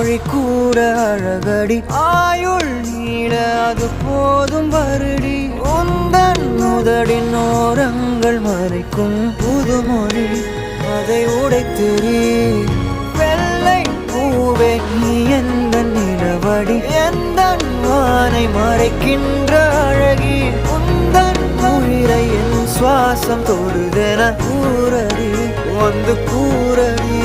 மொழி கூட அழகடி ஆயுள் நீள அது போதும் வருடி உந்தன் முதடின் ஓரங்கள் மறைக்கும் புதுமொழி அதை உடைத்தெறி வெள்ளை பூவே நீ எந்த நிலவடி எந்த வானை மறைக்கின்ற அழகி உந்தன் உயிரை என் சுவாசம் தொடுதென கூறடி வந்து கூறடி